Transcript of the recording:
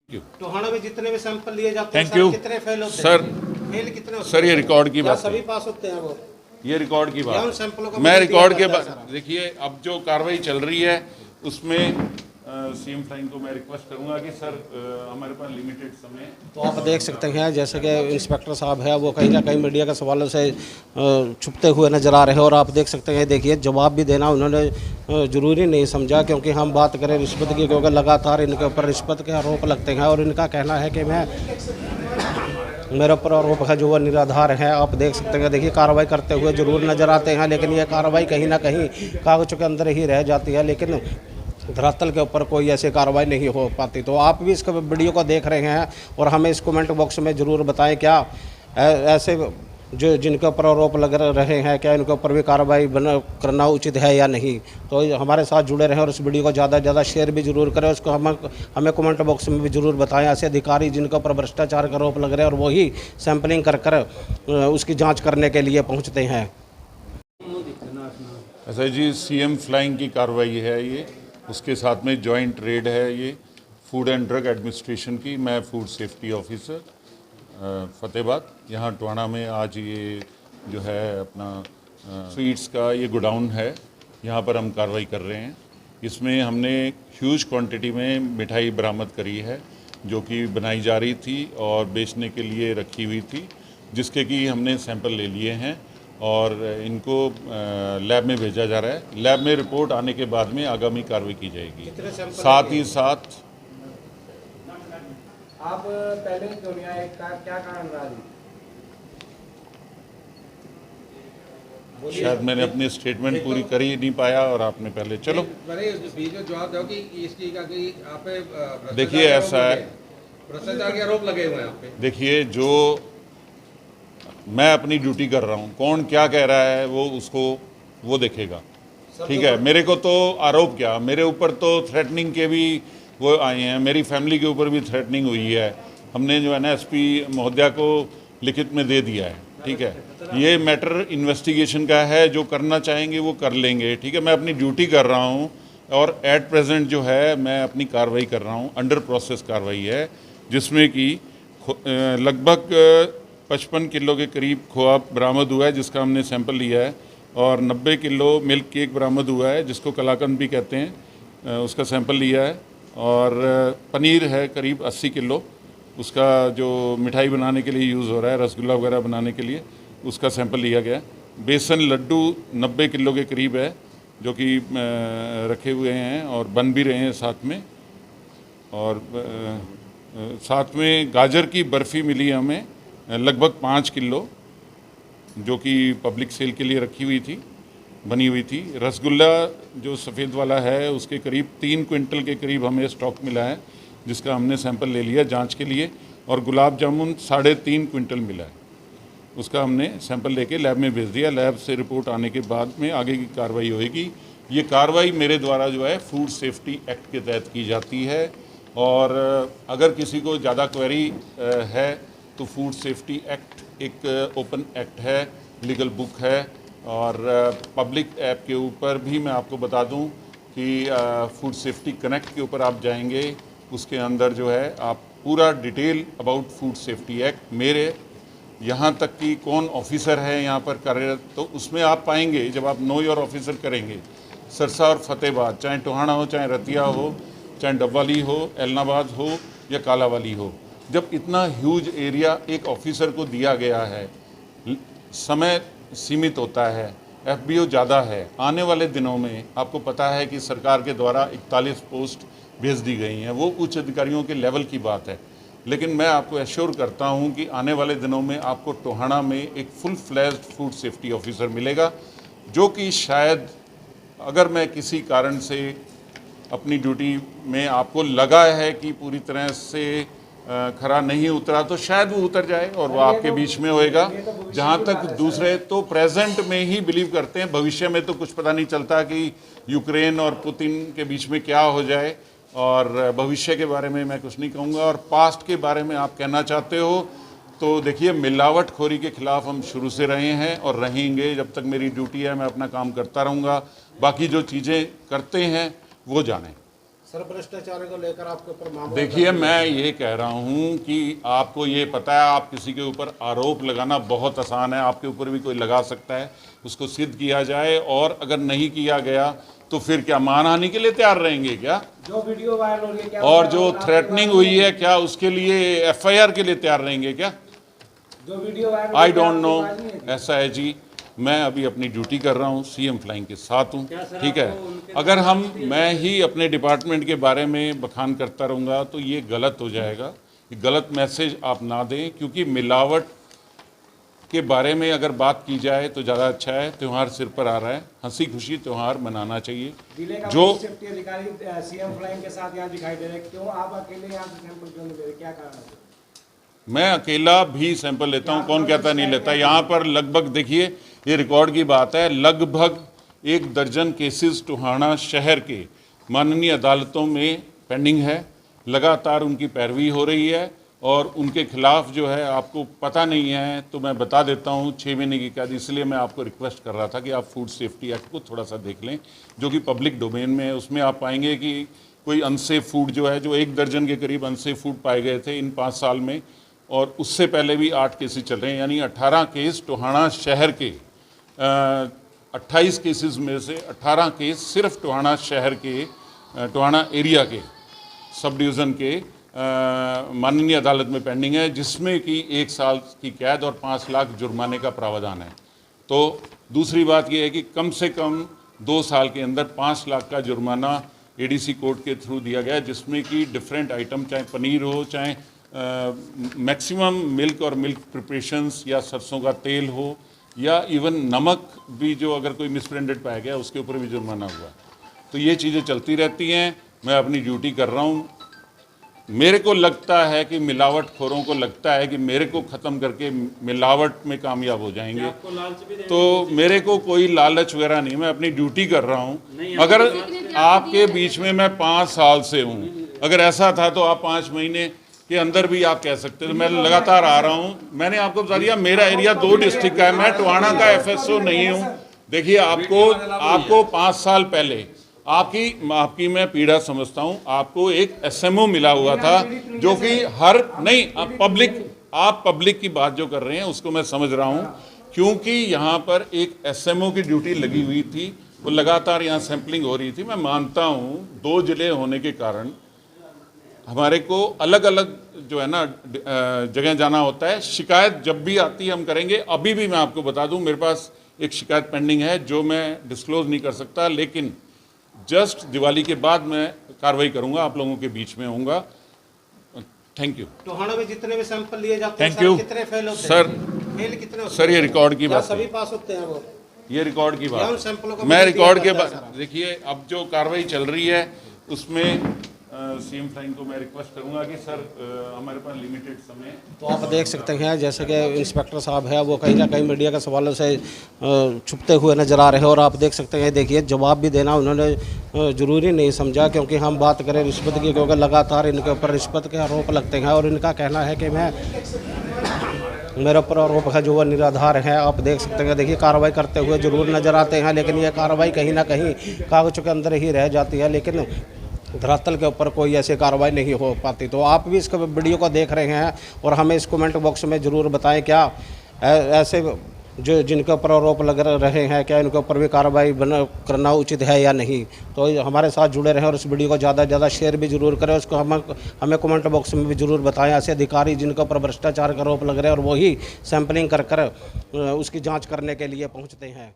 टोहाना में जितने भी सैंपल लिए जाते हैं थैंक यू कितने फेल होते सर। हैं? फेल कितने होते सर ये रिकॉर्ड की क्या बात सभी है, पास होते हैं वो? ये रिकॉर्ड की या बात उन है। सैंपलों को मैं बदल रिकॉर्ड दिया के जाता है बाद सारा? देखिए अब जो कार्रवाई चल रही है उसमें सीएम फ्लाइंग को मैं रिक्वेस्ट करूंगा कि सर हमारे पास लिमिटेड समय है। तो आप देख सकते हैं जैसे कि इंस्पेक्टर साहब है वो कहीं ना कहीं मीडिया के सवालों से छुपते हुए नजर आ रहे हैं और आप देख सकते हैं देखिए जवाब भी देना उन्होंने ज़रूरी नहीं समझा क्योंकि हम बात करें रिश्वत की क्योंकि लगातार इनके ऊपर रिश्वत के आरोप लगते हैं और इनका कहना है कि मेरे ऊपर आरोप है जो वो निराधार है। आप देख सकते हैं देखिए कार्रवाई करते हुए ज़रूर नज़र आते हैं लेकिन ये कार्रवाई कहीं ना कहीं कागज़ों के अंदर ही रह जाती है लेकिन धरातल के ऊपर कोई ऐसी कार्रवाई नहीं हो पाती। तो आप भी इसका वीडियो को देख रहे हैं और हमें इस कमेंट बॉक्स में ज़रूर बताएं क्या ऐसे जो जिनके ऊपर आरोप लग रहे हैं क्या इनके ऊपर भी कार्रवाई करना उचित है या नहीं। तो हमारे साथ जुड़े रहें और इस वीडियो को ज़्यादा से ज़्यादा शेयर भी जरूर करें। उसको हमें कमेंट बॉक्स में भी ज़रूर बताएं ऐसे अधिकारी जिनके ऊपर भ्रष्टाचार का आरोप लग रहे हैं और वही सैंपलिंग कर उसकी जाँच करने के लिए पहुँचते हैं। ऐसा जी सीएम फ्लाइंग की कार्रवाई है ये, उसके साथ में जॉइंट रेड है ये फूड एंड ड्रग एडमिनिस्ट्रेशन की। मैं फूड सेफ्टी ऑफिसर फतेहाबाद यहाँ टोहाना में आज ये जो है अपना स्वीट्स का ये गोडाउन है, यहाँ पर हम कार्रवाई कर रहे हैं। इसमें हमने ह्यूज क्वांटिटी में मिठाई बरामद करी है जो कि बनाई जा रही थी और बेचने के लिए रखी हुई थी, जिसके कि हमने सैंपल ले लिए हैं और इनको लैब में भेजा जा रहा है। लैब में रिपोर्ट आने के बाद में आगामी कार्रवाई की जाएगी। साथ ही साथ आप पहले क्यों नहीं आए, क्या कारण रहा? शायद मैंने अपनी स्टेटमेंट पूरी कर ही नहीं पाया और आपने पहले चलो जवाब दो कि इसकी का कि आप पे देखिए ऐसा है, भ्रष्टाचार के आरोप लगे हुए हैं आप पे। देखिए जो मैं अपनी ड्यूटी कर रहा हूँ, कौन क्या कह रहा है वो उसको वो देखेगा, ठीक है। मेरे को तो आरोप क्या, मेरे ऊपर तो थ्रेटनिंग के भी वो आए हैं, मेरी फैमिली के ऊपर भी थ्रेटनिंग हुई है। हमने जो है ना एसपी महोदया को लिखित में दे दिया है, ठीक है। ये मैटर इन्वेस्टिगेशन का है, जो करना चाहेंगे वो कर लेंगे, ठीक है। मैं अपनी ड्यूटी कर रहा हूँ और एट प्रेजेंट जो है मैं अपनी कार्रवाई कर रहा हूँ, अंडर प्रोसेस कार्रवाई है, जिसमें कि लगभग 55 किलो के करीब खोआ बरामद हुआ है जिसका हमने सैंपल लिया है और 90 किलो मिल्क केक बरामद हुआ है जिसको कलाकंद भी कहते हैं, उसका सैंपल लिया है। और पनीर है करीब 80 किलो, उसका जो मिठाई बनाने के लिए यूज़ हो रहा है, रसगुल्ला वगैरह बनाने के लिए, उसका सैंपल लिया गया। बेसन लड्डू 90 किलो के करीब है जो कि रखे हुए हैं और बन भी रहे हैं साथ में। और साथ में गाजर की बर्फ़ी मिली हमें लगभग 5 किलो जो कि पब्लिक सेल के लिए रखी हुई थी, बनी हुई थी। रसगुल्ला जो सफ़ेद वाला है उसके करीब 3 क्विंटल के करीब हमें स्टॉक मिला है जिसका हमने सैंपल ले लिया जांच के लिए। और गुलाब जामुन 3.5 क्विंटल मिला है, उसका हमने सैंपल लेके लैब में भेज दिया। लैब से रिपोर्ट आने के बाद में आगे की कार्रवाई होएगी। ये कार्रवाई मेरे द्वारा जो है फूड सेफ्टी एक्ट के तहत की जाती है और अगर किसी को ज़्यादा क्वेरी है तो फूड सेफ्टी एक्ट एक ओपन एक्ट है, लीगल बुक है। और पब्लिक ऐप के ऊपर भी मैं आपको बता दूं कि फूड सेफ्टी कनेक्ट के ऊपर आप जाएंगे, उसके अंदर जो है आप पूरा detail about food safety act, मेरे यहाँ तक कि कौन ऑफिसर है यहाँ पर कार्यरत, तो उसमें आप पाएंगे। जब आप नो योर ऑफिसर करेंगे, सरसा और फतेहाबाद, चाहे टोहाना हो, चाहे रतिया हो, चाहे डब्वाली हो, एलनाबाद हो या कालावाली हो, जब इतना ह्यूज एरिया एक ऑफिसर को दिया गया है, समय सीमित होता है, एफबीओ ज़्यादा है। आने वाले दिनों में आपको पता है कि सरकार के द्वारा 41 पोस्ट भेज दी गई हैं, वो उच्च अधिकारियों के लेवल की बात है। लेकिन मैं आपको एश्योर करता हूं कि आने वाले दिनों में आपको टोहाना में एक full flashed food safety officer मिलेगा, जो कि शायद अगर मैं किसी कारण से अपनी ड्यूटी में आपको लगा है कि पूरी तरह से खरा नहीं उतरा तो शायद वो उतर जाए और वो आपके बीच में होएगा। जहाँ तक दूसरे तो प्रेजेंट में ही बिलीव करते हैं, भविष्य में तो कुछ पता नहीं चलता कि यूक्रेन और पुतिन के बीच में क्या हो जाए, और भविष्य के बारे में मैं कुछ नहीं कहूँगा। और पास्ट के बारे में आप कहना चाहते हो तो देखिए, मिलावटखोरी के खिलाफ हम शुरू से रहे हैं और रहेंगे। जब तक मेरी ड्यूटी है मैं अपना काम करता रहूँगा, बाकी जो चीज़ें करते हैं वो जानें। सर भ्रष्टाचार को लेकर आपके ऊपर मामला देखिए, मैं ये कह रहा हूँ कि आपको ये पता है, आप किसी के ऊपर आरोप लगाना बहुत आसान है, आपके ऊपर भी कोई लगा सकता है, उसको सिद्ध किया जाए, और अगर नहीं किया गया तो फिर क्या मानहानि के लिए तैयार रहेंगे क्या? जो वीडियो वायरल हो रही है क्या, और जो थ्रेटनिंग हुई है क्या उसके लिए एफआईआर के लिए तैयार रहेंगे क्या? जो video viral I don't know, ऐसा है जी। मैं अभी अपनी ड्यूटी कर रहा हूँ, सीएम फ्लाइंग के साथ हूँ, ठीक है। अगर मैं ही अपने डिपार्टमेंट के बारे में बखान करता रहूँगा तो ये गलत हो जाएगा। ये गलत मैसेज आप ना दें, क्योंकि मिलावट के बारे में अगर बात की जाए तो ज़्यादा अच्छा है। त्यौहार सिर पर आ रहा है, हंसी खुशी त्यौहार मनाना चाहिए। जो सेफ्टी अधिकारी सीएम फ्लाइंग के साथ यहाँ दिखाई दे रहे हैं, क्यों आप अकेले यहाँ से सैंपल क्यों नहीं ले रहे, क्या कारण है? मैं अकेला भी सैंपल लेता हूं, कौन कहता नहीं लेता। यहाँ पर लगभग, देखिए ये रिकॉर्ड की बात है, लगभग 1 दर्जन केसेस टोहाना शहर के माननीय अदालतों में पेंडिंग है। लगातार उनकी पैरवी हो रही है और उनके खिलाफ जो है, आपको पता नहीं है तो मैं बता देता हूँ, 6 महीने की कैद। इसलिए मैं आपको रिक्वेस्ट कर रहा था कि आप फूड सेफ्टी एक्ट को थोड़ा सा देख लें, जो कि पब्लिक डोमेन में है। उसमें आप पाएंगे कि कोई अनसेफ फूड जो है, जो 1 दर्जन के करीब अनसेफ फूड पाए गए थे इन 5 साल में, और उससे पहले भी 8 केसेस चल रहे हैं, यानी 18 केस टोहाना शहर के 28 केसेस में से 18 केस सिर्फ टोहाना शहर के, टोहाना एरिया के सब डिवीज़न के माननीय अदालत में पेंडिंग है, जिसमें कि 1 साल की कैद और 5 लाख जुर्माने का प्रावधान है। तो दूसरी बात यह है कि कम से कम 2 साल के अंदर 5 लाख का जुर्माना एडीसी कोर्ट के थ्रू दिया गया, जिसमें कि डिफरेंट आइटम, चाहे पनीर हो, चाहे मैक्सिमम मिल्क और मिल्क प्रिपरेशंस, या सरसों का तेल हो, या इवन नमक भी जो अगर कोई मिसब्रांडेड पाया गया उसके ऊपर भी जुर्माना हुआ। तो ये चीज़ें चलती रहती हैं। मैं अपनी ड्यूटी कर रहा हूँ। मेरे को लगता है कि मिलावटखोरों को लगता है कि मेरे को ख़त्म करके मिलावट में कामयाब हो जाएंगे, तो मेरे को कोई लालच वगैरह नहीं, मैं अपनी ड्यूटी कर रहा हूँ। अगर आपके बीच में मैं 5 साल से हूँ, अगर ऐसा था तो आप 5 महीने के अंदर भी आप कह सकते थे। मैं लगातार आ रहा हूँ, मैंने आपको बता दिया मेरा एरिया 2 डिस्ट्रिक्ट का है, मैं टोहाना का एफएसओ नहीं हूँ। देखिए, आपको 5 साल पहले आपकी मैं पीड़ा समझता हूँ। आपको एक एसएमओ मिला हुआ था, जो कि हर नहीं, आप पब्लिक की बात जो कर रहे हैं उसको मैं समझ रहा हूँ, क्योंकि यहाँ पर एक एसएमओ की ड्यूटी लगी हुई थी, वो लगातार यहाँ सैंपलिंग हो रही थी। मैं मानता हूँ 2 जिले होने के कारण हमारे को अलग अलग जो है ना जगह जाना होता है। शिकायत जब भी आती है हम करेंगे। अभी भी मैं आपको बता दूं, मेरे पास एक शिकायत पेंडिंग है जो मैं डिस्क्लोज नहीं कर सकता, लेकिन जस्ट दिवाली के बाद मैं कार्रवाई करूंगा, आप लोगों के बीच में होऊंगा। Thank you. टोहाना में जितने भी सैंपल लिए जाते हैं, थैंक यू कितने फेल होते हैं? सर। फेल कितने होते हैं? सर, ये रिकॉर्ड की बात है, सभी पास होते हैं वो? ये रिकॉर्ड की बात सैंपलों का है। मैं रिकॉर्ड के बाद, देखिए अब जो कार्रवाई चल रही है उसमें सीएम फ्लाइंग को मैं रिक्वेस्ट करूंगा कि सर हमारे पास लिमिटेड समय। तो आप देख सकते हैं जैसे कि इंस्पेक्टर साहब है, वो कहीं ना कहीं मीडिया के सवालों से छुपते हुए नजर आ रहे हैं। और आप देख सकते हैं, देखिए जवाब भी देना उन्होंने ज़रूरी नहीं समझा, क्योंकि हम बात करें रिश्वत की, क्योंकि लगातार इनके ऊपर रिश्वत के आरोप लगते हैं। और इनका कहना है कि मेरे ऊपर आरोप है जो वह निराधार है। आप देख सकते हैं, देखिए कार्रवाई करते हुए ज़रूर नज़र आते हैं, लेकिन यह कार्रवाई कहीं ना कहीं कागज़ों के अंदर ही रह जाती है, लेकिन धरातल के ऊपर कोई ऐसी कार्रवाई नहीं हो पाती। तो आप भी इस वीडियो को देख रहे हैं और हमें इस कमेंट बॉक्स में ज़रूर बताएं, क्या ऐसे जो जिनके ऊपर आरोप लग रहे हैं, क्या इनके ऊपर भी कार्रवाई करना उचित है या नहीं। तो हमारे साथ जुड़े रहें और इस वीडियो को ज़्यादा से ज़्यादा शेयर भी जरूर करें। उसको हमें कमेंट बॉक्स में भी ज़रूर बताएं ऐसे अधिकारी जिनके ऊपर भ्रष्टाचार का आरोप लग रहे हैं और वही सैंपलिंग कर उसकी जाँच करने के लिए पहुँचते हैं।